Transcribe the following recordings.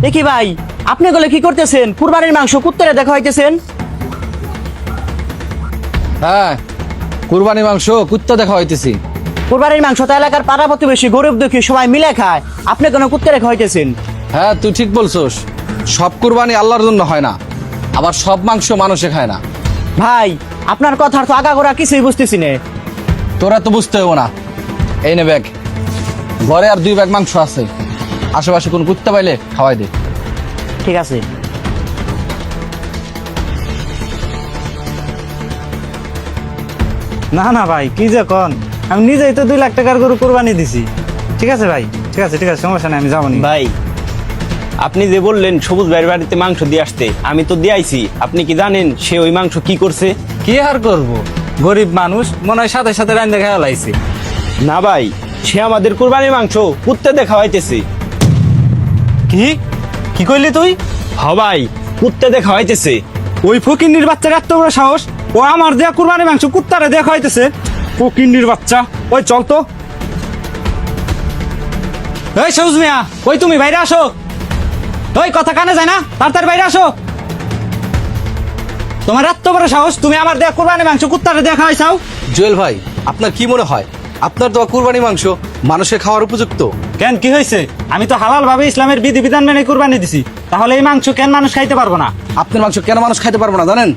দেখি ভাই, আপনি গুলো কি করতেছেন? কুরবানির মাংস কুত্তরে দেখা হইতেছেন। হ্যাঁ, কুরবানি মাংস কুত্তা দেখা হইতেছি। কুরবানির মাংস তো এলাকার পাড়া প্রতিবেশী গরিব দুঃখী সবাই মিলে খায়, আপনি কেন কুত্তে রেখা হইতেছেন? হ্যাঁ, তুই ঠিক বলছস। সব কুরবানি আল্লাহর জন্য হয় না, আবার সব মাংস মানুষে খায় না। ভাই, আপনার কথার তো আগাগোড়া কিছুই বুঝতেছি না। তোরা তো বুঝতে হবো না। এই নে ব্যাগ, ঘরে আর 2 ব্যাগ মাংস আছে। আশেপাশে কোন কুত্তা পাইলে খাওয়াই দে। ঠিক আছে। না না ভাই, কি যে কন, আমি নিজেই তো 2 লাখ টাকার গরু কোরবানি দিছি। ঠিক আছে ভাই, ঠিক আছে ঠিক আছে, সমস্যা নেই, আমি যাবো নি। ভাই, আপনি যে বললেন সবুজ ভাইয়ের বাড়িতে মাংস দিয়ে আসতে, আমি তো দিয়ে আইছি। আপনি কি জানেন সে ওই মাংস কি করছে? কি আর করবো, গরিব মানুষ মনে হয় সাথে সাথে রান্না খেয়াল আইছে। না ভাই, সে আমাদের কুরবানির মাংস কুত্তে দেখা হইতেছে। কি কি কইলি তুই? হ ভাই, কুত্তে দেখা হইতেছে। ওই ফকিন্নির বাচ্চার এত বড় সাহস, ও আমার দেয়া কুরবানি মাংস কুত্তারে দেখা হইতেছে। ফকিন্নির বাচ্চা, ওই চল তো। এই সবুজ মিয়া, ওই তুমি বাইরে আসো। ওই কথা কানে যায় না, তাড়াতাড়ি বাইরে আসো। তোমার এত বড় সাহস, তুমি আমার দেয়া কুরবানি মাংস কুত্তারে দেখা হইছাও? জুয়েল ভাই, আপনার কি মনে হয় আপনার দেওয়া কুরবানি মাংস মানুষের খাওয়ার উপযুক্ত? কেন, কি হয়েছে? আমি তো হালাল ভাবে ইসলামের বিধি বিধান মেনে কুরবানি দিছি, তাহলে এই মাংস কেন মানুষ খাইতে পারবো না? আপনার মাংস কেন মানুষ খাইতে পারবো না জানেন?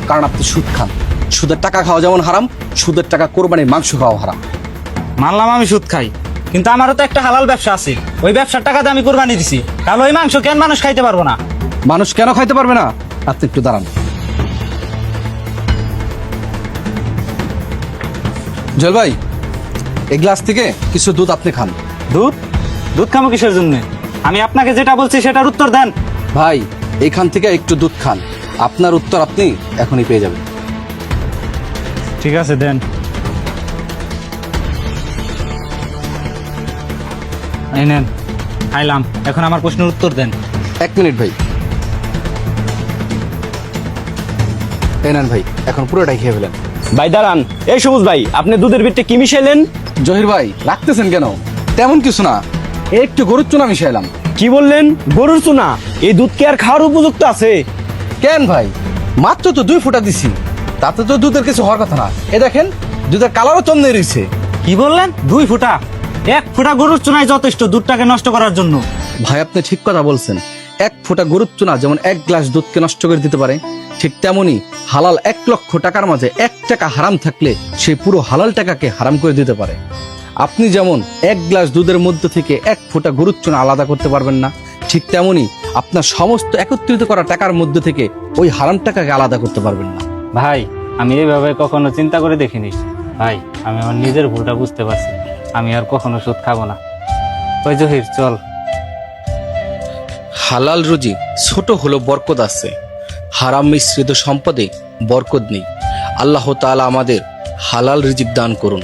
কারণ আপনি সুদ খান। সুদের টাকা খাওয়া যেমন হারাম, সুদের টাকা কোরবানির মাংস খাওয়া হারাম। মানলাম আমি সুদ খাই, কিন্তু আমারও তো একটা হালাল ব্যবসা আছে, ওই ব্যবসার টাকাতে আমি কুরবানি দিছি, তাহলে ওই মাংস কেন মানুষ খাইতে পারবো না? মানুষ কেন খাইতে পারবে না? আপনি একটু দাঁড়ান। জল ভাই, এই গ্লাস থেকে কিছু দুধ আপনি খান। দুধ? দুধ খামো কিসের জন্য? আমি আপনাকে যেটা বলছি সেটার উত্তর দেন। ভাই, এইখান থেকে একটু দুধ খান, আপনার উত্তর আপনি এখনই পেয়ে যাবেন। ঠিক আছে, দেন। এই নেন, খাইলাম, এখন আমার প্রশ্নের উত্তর দেন। 1 মিনিট ভাই। এই নেন ভাই, এখন পুরোটাই খেয়ে ফেলেন। ভাই দাঁড়ান, এই সবুজ ভাই, আপনি দুধের ভিতরে কি মিশাইলেন? জহির ভাই, রাখতেছেন কেন? তেমন কিছু না, একটু গরুর চুনা মিশাইলাম। কি বললেন? গরুর চুনা? এই দুধ কি আর খাওয়ার উপযুক্ত আছে? কেন ভাই, মাত্র তো 2 ফোঁটা দিছি, তাতে তো দুধের কিছু হওয়ার কথা না। এ দেখেন, দুধের কালারও চমনে রয়েছে। কি বললেন? 2 ফোঁটা? 1 ফোঁটা গরুর চুনাই যথেষ্ট দুধটাকে নষ্ট করার জন্য। ভাই, আপনি ঠিক কথা বলছেন। 1 ফোঁটা গরুর চুনা যেমন 1 গ্লাস দুধকে নষ্ট করে দিতে পারে, ঠিক তেমনি হালাল 1 লক্ষ টাকার মাঝে 1 টাকা হারাম থাকলে সেই পুরো হালাল টাকাকে হারাম করে দিতে পারে। আপনি যেমন 1 গ্লাস দুধের মধ্যে থেকে 1 ফোঁটা গরুর চুনা আলাদা করতে পারবেন না, ঠিক তেমনি আপনার সমস্ত একত্রিত করা টাকার মধ্যে থেকে ওই হারাম টাকাকে আলাদা করতে পারবেন না। ভাই, আমি এইভাবে কখনো চিন্তা করে দেখিনি। ভাই, আমি আমার নিজের ভুলটা বুঝতে পারছি, আমি আর কখনো সুদ খাবো না। ওই জহির, চল। হালাল রুজি ছোট হলো বরকত আছে, হারাম মিশ্রিত সম্পদে বরকত নেই। আল্লাহ তাআলা আমাদের হালাল রিজিক দান করুন।